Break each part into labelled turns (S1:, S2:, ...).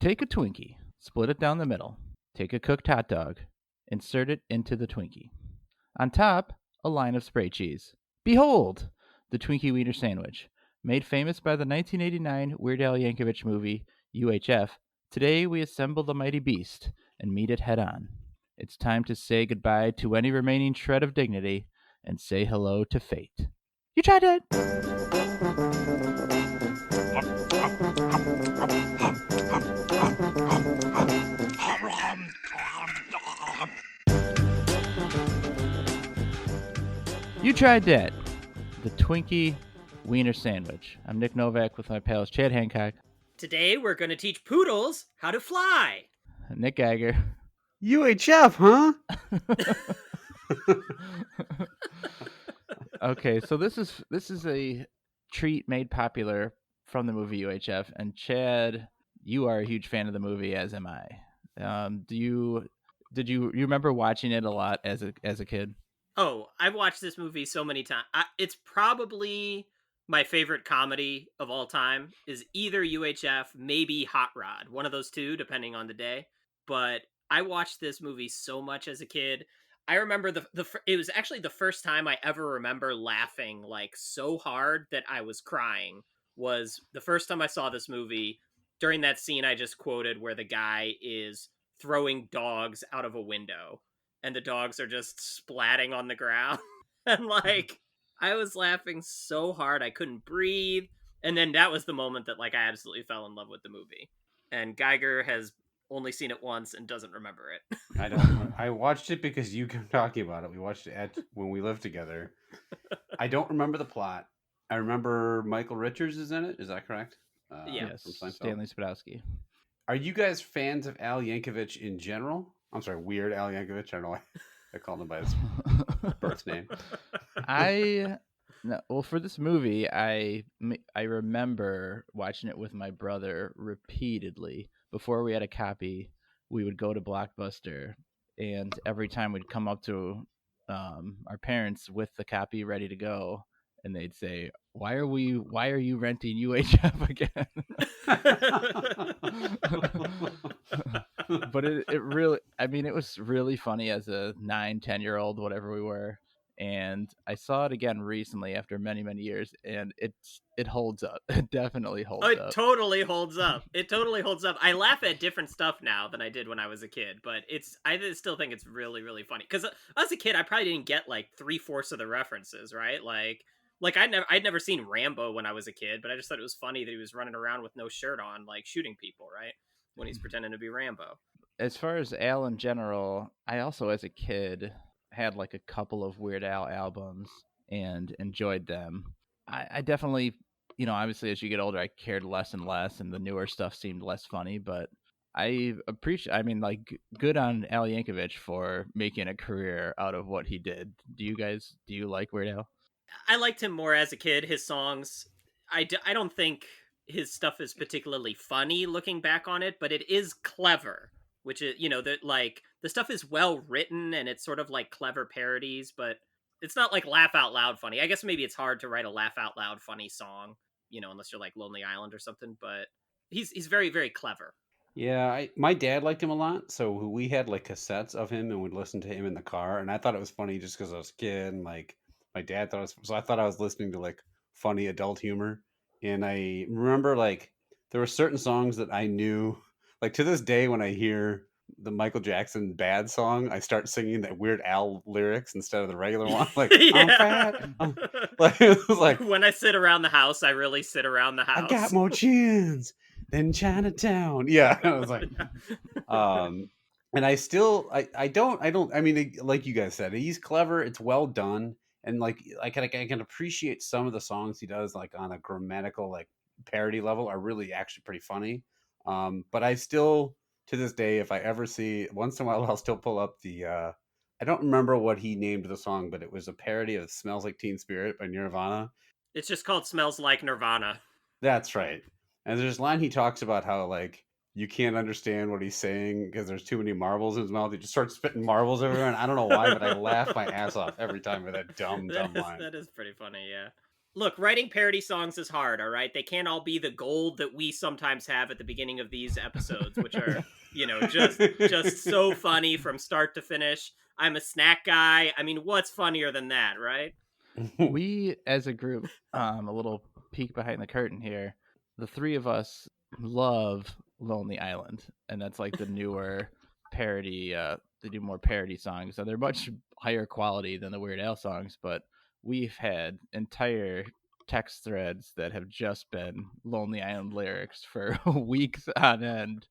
S1: Take a Twinkie, split it down the middle. Take a cooked hot dog, insert it into the Twinkie. On top, a line of spray cheese. Behold, the Twinkie Weiner Sandwich. Made famous by the 1989 Weird Al Yankovic movie UHF, today we assemble the mighty beast and meet it head on. It's time to say goodbye to any remaining shred of dignity and say hello to fate. You tried it! You Tried Dat, the Twinkie Weiner Sandwich. I'm Nick Novak with my pals Chad Hancock.
S2: Today we're going to teach poodles how to fly.
S1: Nick Geiger.
S3: UHF, huh?
S1: Okay, so this is a treat made popular from the movie UHF, and Chad, you are a huge fan of the movie, as am I. You remember watching it a lot as a kid?
S2: Oh, I've watched this movie so many times. It's probably my favorite comedy of all time. Is either UHF, maybe Hot Rod, one of those two, depending on the day. But I watched this movie so much as a kid. I remember it was actually the first time I ever remember laughing like so hard that I was crying. Was the first time I saw this movie during that scene I just quoted where the guy is throwing dogs out of a window and the dogs are just splatting on the ground. And like I was laughing so hard I couldn't breathe. And then that was the moment that like I absolutely fell in love with the movie. And Geiger has only seen it once and doesn't remember it.
S3: I don't. I watched it because you kept talking about it. We watched it when we lived together. I don't remember the plot. I remember Michael Richards is in it. Is that correct?
S2: Yes,
S1: From Stanley Spadowski.
S3: Are you guys fans of Al Yankovic in general? I'm sorry, Weird Al Yankovic. I don't know why I called him by his birth name.
S1: Well, for this movie, I remember watching it with my brother repeatedly. Before we had a copy, we would go to Blockbuster, and every time we'd come up to our parents with the copy ready to go, and they'd say, why are you renting UHF again? But it really, I mean, it was really funny as a 9-10-year-old, whatever we were. And I saw it again recently after many, many years, and it holds up. It definitely holds up.
S2: It totally holds up. It totally holds up. I laugh at different stuff now than I did when I was a kid, but I still think it's really, really funny. Because as a kid, I probably didn't get like 3/4 of the references, right? Like I'd never seen Rambo when I was a kid, but I just thought it was funny that he was running around with no shirt on, like shooting people, right? When he's pretending to be Rambo.
S1: As far as Al in general, I also as a kid had like a couple of Weird Al albums and enjoyed them. I definitely, obviously as you get older, I cared less and less, and the newer stuff seemed less funny, but I appreciate, good on Al Yankovic for making a career out of what he did. Do you like Weird Al?
S2: I liked him more as a kid. His songs, I don't think his stuff is particularly funny looking back on it, but it is clever, which is, that like the stuff is well written and it's sort of like clever parodies, but it's not like laugh out loud funny. I guess maybe it's hard to write a laugh out loud funny song, unless you're like Lonely Island or something, but he's very, very clever.
S3: Yeah, my dad liked him a lot, so we had like cassettes of him and would listen to him in the car, and I thought it was funny just because I was a kid, and like my dad thought it was, so I thought I was listening to like funny adult humor, and I remember like there were certain songs that I knew, like to this day when I hear the Michael Jackson Bad song, I start singing that Weird Al lyrics instead of the regular one, like I'm fat, like it was like
S2: when I sit around the house, I really sit around the house.
S3: I got more chins than Chinatown. Yeah, I was like, and I don't. I mean, like you guys said, he's clever. It's well done, and like I can appreciate some of the songs he does, like on a grammatical like parody level, are really actually pretty funny. But I still, to this day, if I ever see once in a while, I'll still pull up the. I don't remember what he named the song, but it was a parody of "Smells Like Teen Spirit" by Nirvana.
S2: It's just called "Smells Like Nirvana."
S3: That's right. And there's a line he talks about how like you can't understand what he's saying because there's too many marbles in his mouth. He just starts spitting marbles everywhere, and I don't know why, but I laugh my ass off every time with that dumb line.
S2: That is pretty funny, yeah. Look, writing parody songs is hard, all right? They can't all be the gold that we sometimes have at the beginning of these episodes, which are, just so funny from start to finish. I'm a snack guy. I mean, what's funnier than that, right?
S1: We, as a group, a little peek behind the curtain here, the three of us love Lonely Island, and that's like the newer parody. They do more parody songs, so they're much higher quality than the Weird Al songs, but we've had entire text threads that have just been Lonely Island lyrics for weeks on end.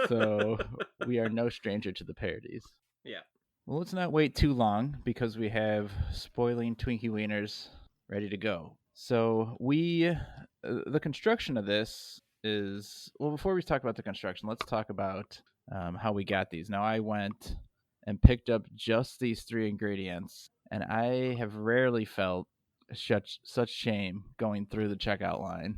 S1: So we are no stranger to the parodies.
S2: Yeah.
S1: Well, let's not wait too long because we have spoiling Twinkie Wieners ready to go. So the construction of this is, well, before we talk about the construction, let's talk about how we got these. Now, I went and picked up just these three ingredients, and I have rarely felt such shame going through the checkout line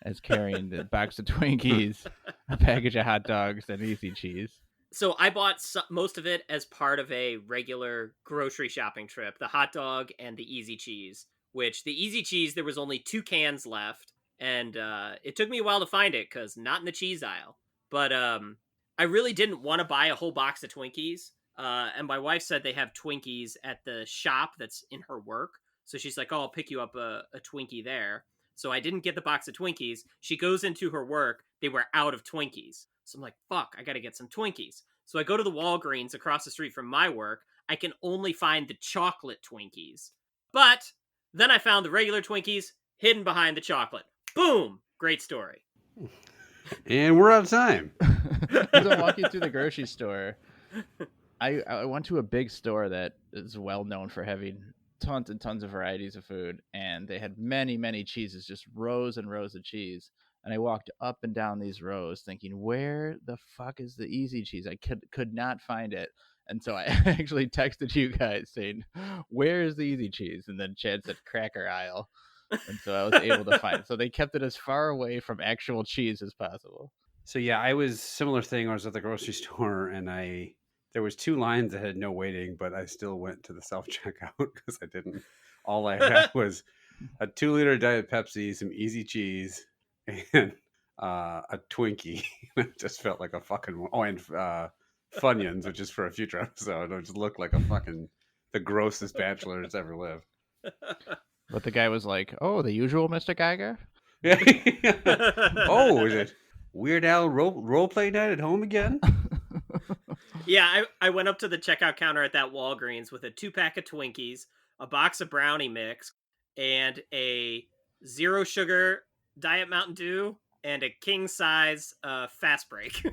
S1: as carrying the box of Twinkies, a package of hot dogs, and Easy Cheese.
S2: So I bought most of it as part of a regular grocery shopping trip, the hot dog and the Easy Cheese, which the Easy Cheese, there was only 2 cans left, and it took me a while to find it because not in the cheese aisle. But I really didn't want to buy a whole box of Twinkies, and my wife said they have Twinkies at the shop that's in her work, so she's like, oh, I'll pick you up a Twinkie there. So I didn't get the box of Twinkies. She goes into her work, they were out of Twinkies. So I'm like, fuck, I gotta get some Twinkies. So I go to the Walgreens across the street from my work. I can only find the chocolate Twinkies. But then I found the regular Twinkies hidden behind the chocolate. Boom! Great story.
S3: And we're out of time.
S1: As I'm walking through the grocery store, I went to a big store that is well known for having tons and tons of varieties of food, and they had many, many cheeses, just rows and rows of cheese. And I walked up and down these rows thinking, where the fuck is the Easy Cheese? I could not find it. And so I actually texted you guys saying, where is the Easy Cheese? And then Chad said cracker aisle. And so I was able to find it. So they kept it as far away from actual cheese as possible.
S3: So yeah, I was similar thing. I was at the grocery store and there was 2 lines that had no waiting, but I still went to the self checkout because I didn't. All I had was a 2-liter Diet Pepsi, some Easy Cheese, and a Twinkie. It just felt like a fucking and Funyuns, which is for a future episode. It just looked like the grossest bachelor that's ever lived.
S1: But the guy was like, oh, the usual Mr. Geiger?
S3: Oh, is it Weird Al role play night at home again?
S2: Yeah, I went up to the checkout counter at that Walgreens with a 2-pack of Twinkies, a box of brownie mix, and a 0 sugar Diet Mountain Dew, and a king size fast break.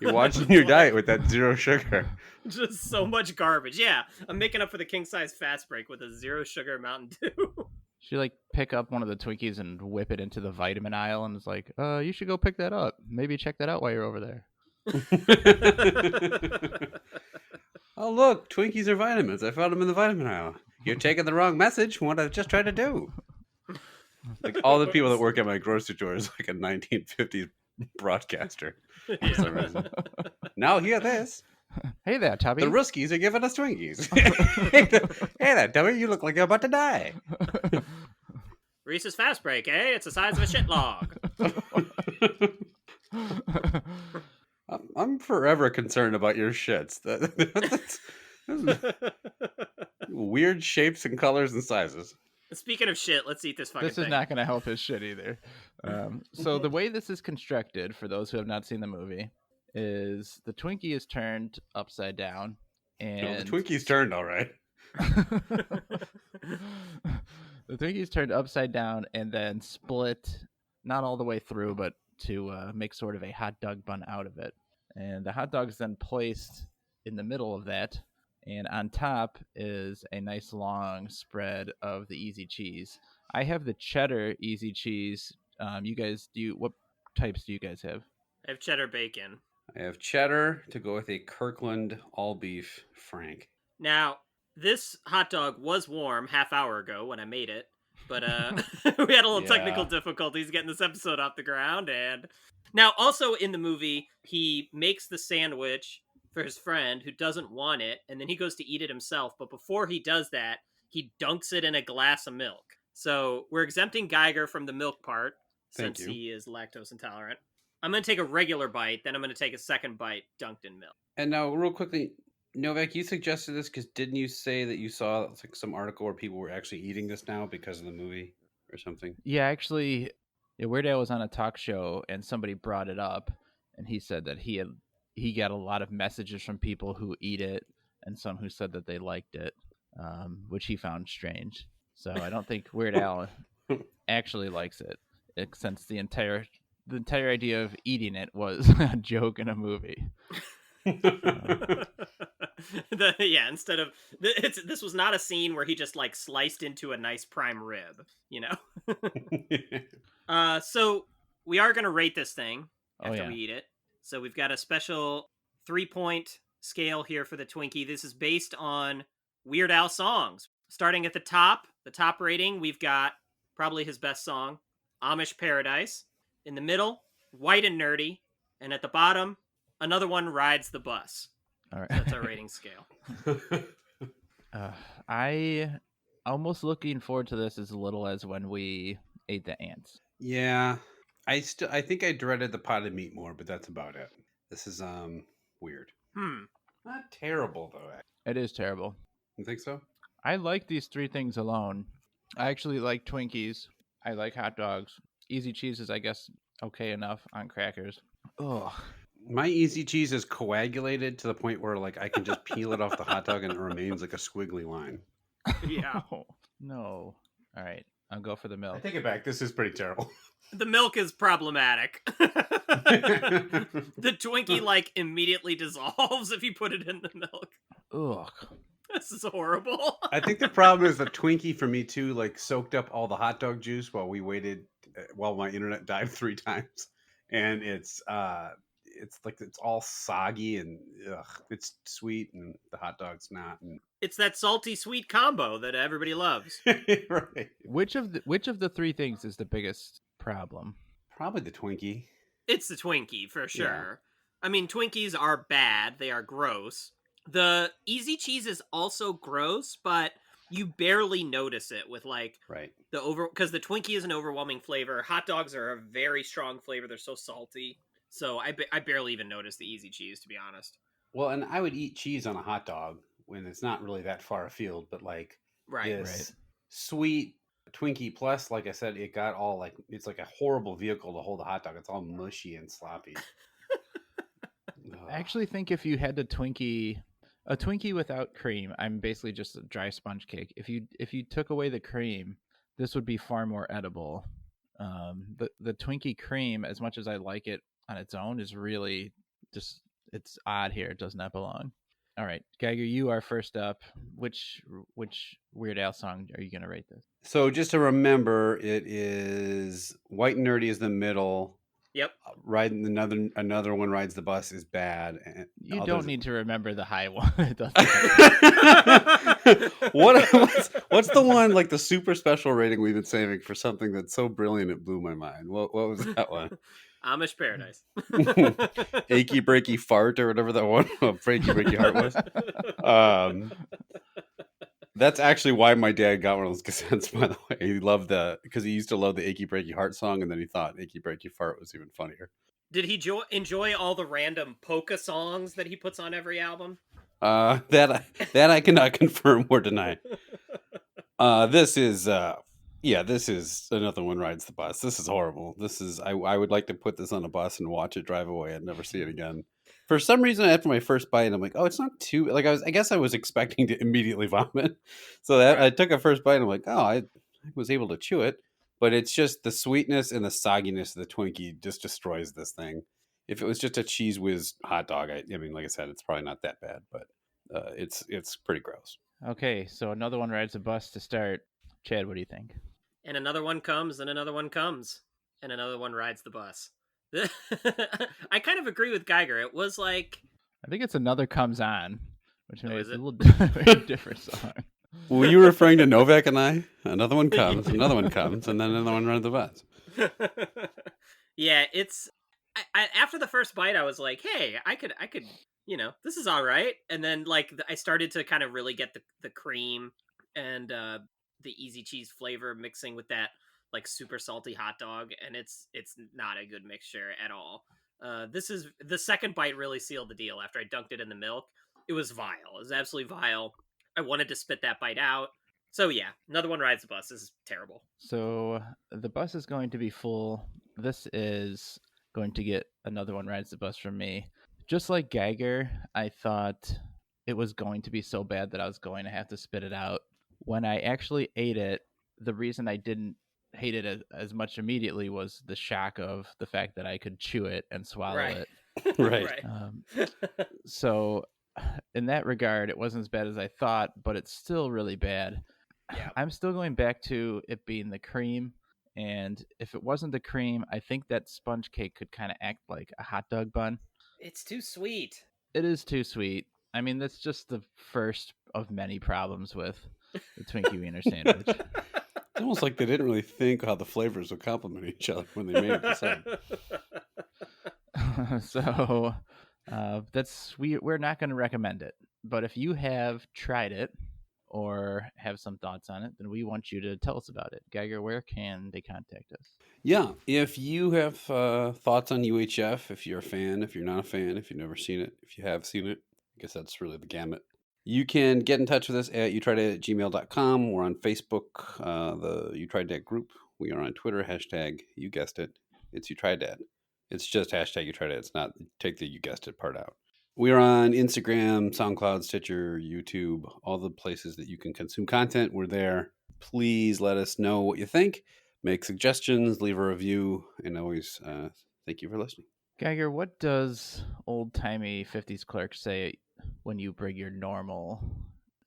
S3: You're watching your diet with that 0 sugar.
S2: Just so much garbage. Yeah, I'm making up for the king size fast break with a 0 sugar Mountain Dew.
S1: She like pick up one of the Twinkies and whip it into the vitamin aisle and is like, you should go pick that up. Maybe check that out while you're over there.
S3: Oh, look, Twinkies are vitamins. I found them in the vitamin aisle. You're taking the wrong message from what I just tried to do. Like all the people that work at my grocery store is like a 1950s broadcaster. For some reason. Now hear this.
S1: Hey there, Tubby.
S3: The Ruskies are giving us Twinkies. Hey there, Tubby. You look like you're about to die.
S2: Reese's fast break, eh? It's the size of a shit log.
S3: I'm forever concerned about your shits. Weird shapes and colors and sizes.
S2: Speaking of shit, let's eat this fucking
S1: thing. This is not going to help his shit either. So the way this is constructed, for those who have not seen the movie, is the Twinkie is turned upside down. And
S3: the Twinkie's turned all right.
S1: The Twinkie is turned upside down and then split, not all the way through, but to make sort of a hot dog bun out of it. And the hot dog is then placed in the middle of that. And on top is a nice long spread of the Easy Cheese. I have the cheddar Easy Cheese. You guys, what types do you guys have?
S2: I have cheddar bacon.
S3: I have cheddar to go with a Kirkland all beef Frank.
S2: Now, this hot dog was warm half hour ago when I made it, but we had a little technical difficulties getting this episode off the ground. And now, also in the movie, he makes the sandwich for his friend who doesn't want it, and then he goes to eat it himself. But before he does that, he dunks it in a glass of milk. So we're exempting Geiger from the milk part
S3: Thank
S2: since
S3: you.
S2: he is lactose intolerant. I'm going to take a regular bite, then I'm going to take a second bite dunked in milk.
S3: And now, real quickly, Novak, you suggested this because didn't you say that you saw like some article where people were actually eating this now because of the movie or something?
S1: Yeah, actually, Weird Al was on a talk show and somebody brought it up, and he said that he got a lot of messages from people who eat it and some who said that they liked it, which he found strange. So I don't think Weird Al actually likes it, since the entire idea of eating it was a joke in a movie.
S2: Instead of this was not a scene where he just like sliced into a nice prime rib, you know. So we are going to rate this thing after we eat it. So we've got a special 3-point scale here for the Twinkie. This is based on Weird Al songs. Starting at the top rating, we've got probably his best song, Amish Paradise. In the middle, White and Nerdy. And at the bottom, Another One Rides the Bus.
S1: All right.
S2: So that's our rating scale.
S1: I almost looking forward to this as little as when we ate the ants.
S3: Yeah, I think I dreaded the potted meat more, but that's about it. This is weird. Not terrible though.
S1: It is terrible.
S3: You think so?
S1: I like these three things alone. I actually like Twinkies. I like hot dogs. Easy cheese is, I guess, okay enough on crackers. Ugh.
S3: My easy cheese is coagulated to the point where like I can just peel it off the hot dog and it remains like a squiggly line.
S2: Yeah.
S1: No. All right. I'll go for the milk.
S3: I take it back. This is pretty terrible.
S2: The milk is problematic. The Twinkie like immediately dissolves if you put it in the milk.
S1: Ugh.
S2: This is horrible.
S3: I think the problem is the Twinkie for me too, like soaked up all the hot dog juice while we waited, while my internet died 3 times, and it's like it's all soggy and it's sweet and the hot dog's not. And...
S2: It's that salty sweet combo that everybody loves.
S3: Right.
S1: Which of the three things is the biggest problem?
S3: Probably the Twinkie.
S2: It's the Twinkie for sure.
S3: Yeah.
S2: I mean, Twinkies are bad. They are gross. The easy cheese is also gross, but you barely notice it with like because the Twinkie is an overwhelming flavor. Hot dogs are a very strong flavor. They're so salty. So I barely even notice the easy cheese, to be honest.
S3: Well, and I would eat cheese on a hot dog when it's not really that far afield, but like this sweet Twinkie plus, like I said, it got all like, it's like a horrible vehicle to hold a hot dog. It's all mushy and sloppy.
S1: I actually think if you had a Twinkie without cream, I'm basically just a dry sponge cake. If you took away the cream, this would be far more edible. The Twinkie cream, as much as I like it on its own, is really just, it's odd here. It does not belong. All right, Geiger, you are first up. Which Weird Al song are you going to rate this?
S3: So just to remember, it is White and Nerdy is the middle. Yep. Riding another one rides the bus is bad. And
S1: you don't need to remember the high one. It
S3: what's the one, like the super special rating we've been saving for something that's so brilliant it blew my mind? What was that one?
S2: Amish Paradise.
S3: Achy breaky fart or whatever that one. Breaky breaky heart was. That's actually why my dad got one of those cassettes, by the way. He loved because he used to love the Achy Breaky Heart song, and then he thought Achy Breaky Fart was even funnier.
S2: Did he enjoy all the random polka songs that he puts on every album?
S3: That I cannot confirm or deny. This is Another One Rides the Bus. This is horrible. This is I would like to put this on a bus and watch it drive away and never see it again. For some reason, after my first bite, I'm like, oh, it's not too like I guess I was expecting to immediately vomit. So that I took a first bite and I'm like, oh, I was able to chew it, but it's just the sweetness and the sogginess of the Twinkie just destroys this thing. If it was just a Cheese Whiz hot dog, I mean, like I said, it's probably not that bad, but it's pretty gross.
S1: Okay, so Another One Rides the Bus to start. Chad, what do you think?
S2: And another one comes, and another one comes, and another one rides the bus. I kind of agree with Geiger. It was like,
S1: I think it's Another Comes On, which makes it a little different song.
S3: Were you referring to Novak and I? Another one comes, another one comes, and then another one rides the bus.
S2: Yeah, it's. I after the first bite, I was like, hey, I could, this is all right. And then like I started to kind of really get the cream and the easy cheese flavor mixing with that like super salty hot dog, and it's not a good mixture at all. This is the second bite really sealed the deal. After I dunked it in the milk, it was vile. It was absolutely vile. I wanted to spit that bite out. So yeah, another one rides the bus. This is terrible.
S1: So the bus is going to be full. This is going to get another one rides the bus from me. Just like Geiger, I thought it was going to be so bad that I was going to have to spit it out. When I actually ate it, the reason I didn't hate it as much immediately was the shock of the fact that I could chew it and swallow
S2: Right.
S1: it.
S3: Right.
S1: So in that regard, it wasn't as bad as I thought, but it's still really bad.
S2: Yeah.
S1: I'm still going back to it being the cream. And if it wasn't the cream, I think that sponge cake could kind of act like a hot dog bun.
S2: It's too sweet.
S1: It is too sweet. I mean, that's just the first of many problems with the Twinkie Weiner Sandwich.
S3: It's almost like they didn't really think how the flavors would complement each other when they made it.
S1: So we're not going to recommend it. But if you have tried it or have some thoughts on it, then we want you to tell us about it. Geiger, where can they contact us?
S3: Yeah, if you have thoughts on UHF, if you're a fan, if you're not a fan, if you've never seen it, if you have seen it, I guess that's really the gamut. You can get in touch with us at youtrieddat@gmail.com. We're on Facebook, the You Tried Dat group. We are on Twitter, hashtag, you guessed it, it's You Tried Dat. It's just hashtag You Tried Dat. It's not, take the you guessed it part out. We are on Instagram, SoundCloud, Stitcher, YouTube, all the places that you can consume content. We're there. Please let us know what you think. Make suggestions, leave a review, and always thank you for listening.
S1: Geiger, what does old-timey 50s clerk say when you bring your normal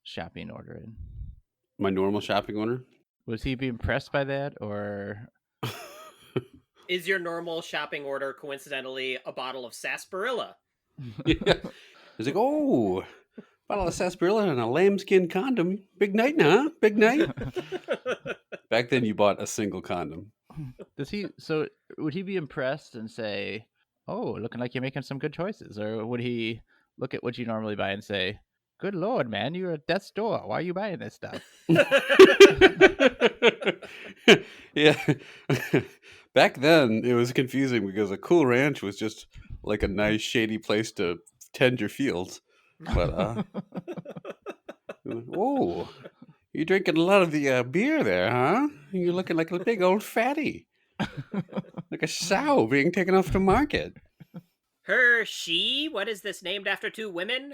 S1: shopping order in?
S3: My normal shopping order?
S1: Was he be impressed by that, or...
S2: Is your normal shopping order coincidentally a bottle of sarsaparilla?
S3: Yeah. It's like, oh, bottle of sarsaparilla and a lambskin condom. Big night now, huh? Big night. Back then, you bought a single condom.
S1: So would he be impressed and say, "Oh, looking like you're making some good choices," or would he look at what you normally buy and say, "Good Lord, man, you're at death's door. Why are you buying this stuff?"
S3: Yeah. Back then, it was confusing because a Cool Ranch was just like a nice, shady place to tend your fields. But, oh, you're drinking a lot of the beer there, huh? You're looking like a big old fatty. Like a sow being taken off the market.
S2: Her, she? What is this named after two women?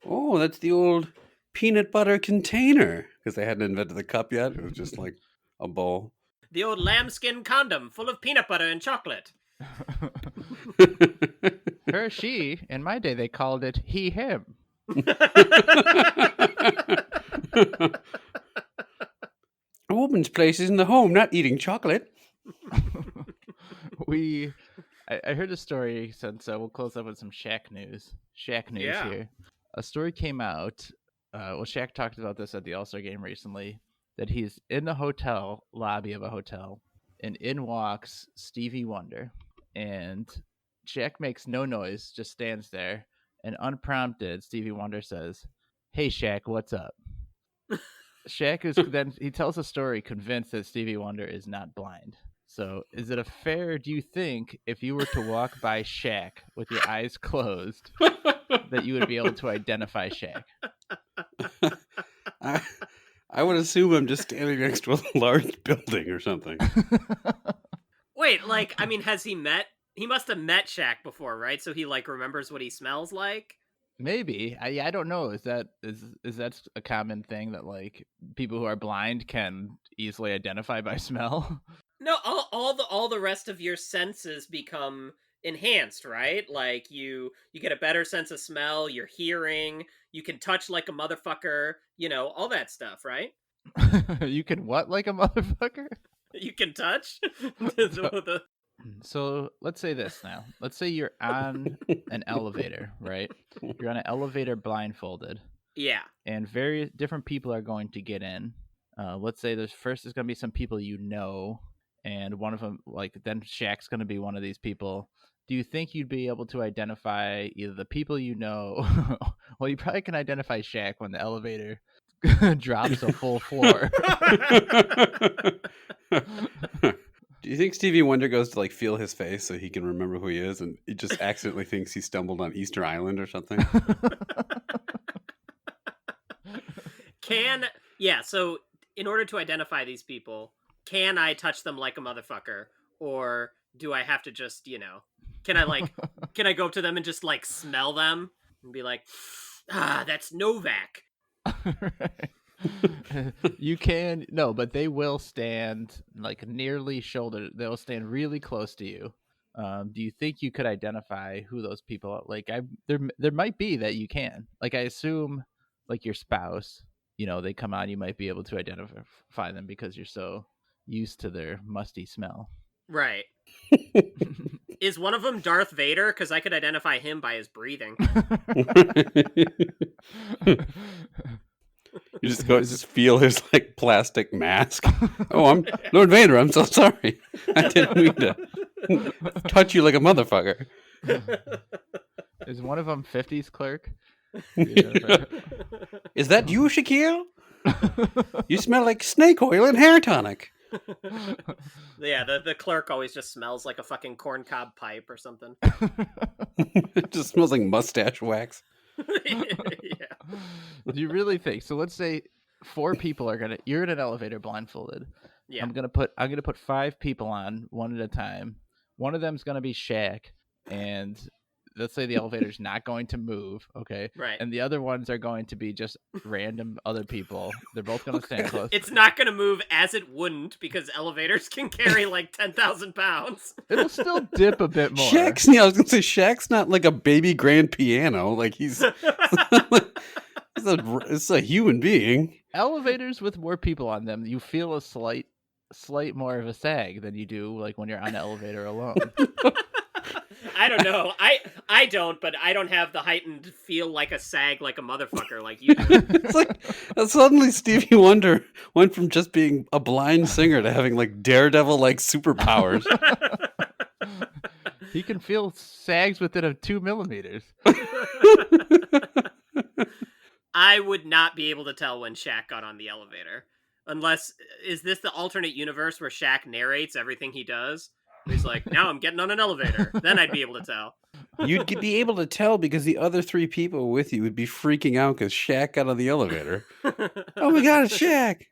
S3: Oh, that's the old peanut butter container. Because they hadn't invented the cup yet. It was just like a bowl.
S2: The old lambskin condom full of peanut butter and chocolate.
S1: Her, she. In my day, they called it he, him.
S3: A woman's place is in the home, not eating chocolate.
S1: I heard a story, since we'll close up with some Shaq news.
S2: Yeah.
S1: Here. A story came out. Shaq talked about this at the All-Star game recently, that he's in the hotel lobby of a hotel, and in walks Stevie Wonder, and Shaq makes no noise, just stands there, and unprompted, Stevie Wonder says, "Hey Shaq, what's up?" Shaq is then he tells a story convinced that Stevie Wonder is not blind. So, is it do you think, if you were to walk by Shaq with your eyes closed, that you would be able to identify Shaq?
S3: I would assume I'm just standing next to a large building or something.
S2: Wait, like, I mean, he must have met Shaq before, right? So he, like, remembers what he smells like?
S1: Maybe. I don't know. Is that a common thing that, like, people who are blind can easily identify by smell?
S2: No, all the rest of your senses become enhanced, right? Like you get a better sense of smell, your hearing, you can touch like a motherfucker, all that stuff, right?
S1: You can what like a motherfucker?
S2: You can touch?
S1: So let's say this now. Let's say you're on an elevator, right? You're on an elevator blindfolded.
S2: Yeah.
S1: And very different people are going to get in. Let's say there's going to be some people you know, and one of them, like, then Shaq's going to be one of these people, do you think you'd be able to identify either the people you know? Well, you probably can identify Shaq when the elevator drops a full floor.
S3: Do you think Stevie Wonder goes to like feel his face so he can remember who he is, and he just accidentally thinks he stumbled on Easter Island or something?
S2: So in order to identify these people, can I touch them like a motherfucker, or do I have to just, can I go up to them and just like smell them and be like, that's Novak?
S1: Right. You can but they will stand like nearly shoulder. They'll stand really close to you. Do you think you could identify who those people are? Like, there might be that you can. Like, I assume, like your spouse, they come on, you might be able to identify them because you're so used to their musty smell.
S2: Right. Is one of them Darth Vader? Because I could identify him by his breathing.
S3: You just feel his like plastic mask. Oh, I'm Lord Vader. I'm so sorry. I didn't mean to touch you like a motherfucker.
S1: Is one of them 50s clerk?
S3: Is that you, Shaquille? You smell like snake oil and hair tonic.
S2: Yeah, the clerk always just smells like a fucking corncob pipe or something.
S3: It just smells like mustache wax.
S2: Yeah.
S1: Do you really think so? Let's say 4 people you're in an elevator blindfolded.
S2: Yeah.
S1: I'm gonna put 5 people on one at a time. One of them's gonna be Shaq, and let's say the elevator's not going to move, okay?
S2: Right.
S1: And the other ones are going to be just random other people. They're both gonna stand close.
S2: It's not gonna move, as it wouldn't, because elevators can carry like 10,000 pounds.
S1: It'll still dip a bit more.
S3: I was gonna say Shaq's not like a baby grand piano. Like he's it's a human being.
S2: Elevators with more people on them, you feel a slight more of a sag than you do like when you're on an elevator alone. I don't know. I don't, but I don't have the heightened feel like a sag like a motherfucker like you do.
S3: It's like suddenly Stevie Wonder went from just being a blind singer to having like Daredevil like superpowers.
S2: He can feel sags within a 2 millimeters. I would not be able to tell when Shaq got on the elevator. Unless, is this the alternate universe where Shaq narrates everything he does? He's like, now I'm getting on an elevator. Then I'd be able to tell.
S3: You'd be able to tell because the other 3 people with you would be freaking out because Shaq got on the elevator. Oh my God, it's Shaq!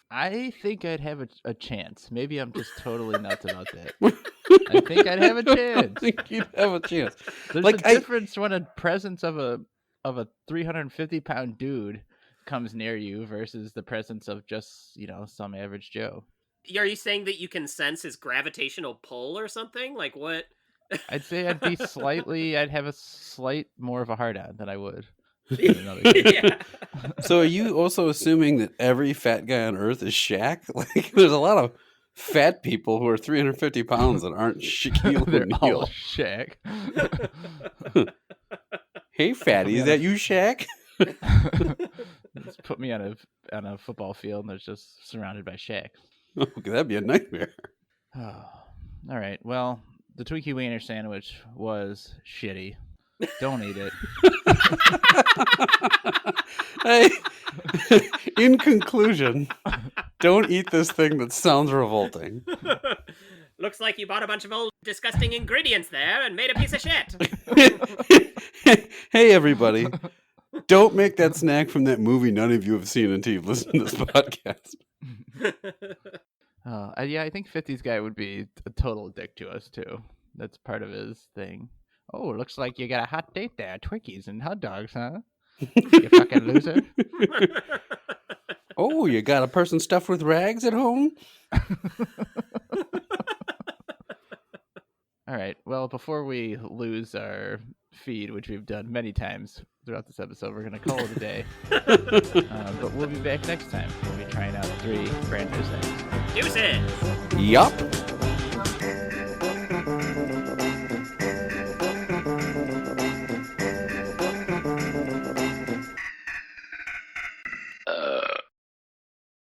S2: I think I'd have a chance. Maybe I'm just totally nuts about that. I think I'd have a chance.
S3: I think you'd have a chance.
S2: There's
S3: Like,
S2: a difference when a presence of a 350-pound dude comes near you versus the presence of just, some average Joe. Are you saying that you can sense his gravitational pull or something? Like what? I'd say I'd have a slight more of a hard on than I would. Yeah.
S3: So are you also assuming that every fat guy on earth is Shaq? Like there's a lot of fat people who are 350 pounds that aren't Shaquille
S2: They're
S3: O'Neal.
S2: all Shaq.
S3: Hey fatty, is that you, Shaq?
S2: Just put me on a football field and it's just surrounded by Shaq.
S3: Oh, that'd be a nightmare.
S2: Oh. All right. Well, the Twinkie Weiner Sandwich was shitty. Don't eat it.
S3: Hey, in conclusion, don't eat this thing that sounds revolting.
S2: Looks like you bought a bunch of old disgusting ingredients there and made a piece of shit.
S3: Hey, everybody. Don't make that snack from that movie none of you have seen until you've listened to this podcast.
S2: Yeah, I think 50's guy would be a total dick to us, too. That's part of his thing. Oh, looks like you got a hot date there. Twinkies and hot dogs, huh? You fucking loser.
S3: Oh, you got a person stuffed with rags at home?
S2: All right. Well, before we lose our feed, which we've done many times throughout this episode, we're going to call it a day. But we'll be back next time. We'll be trying out 3 brand new things. Deuces!
S3: Yup.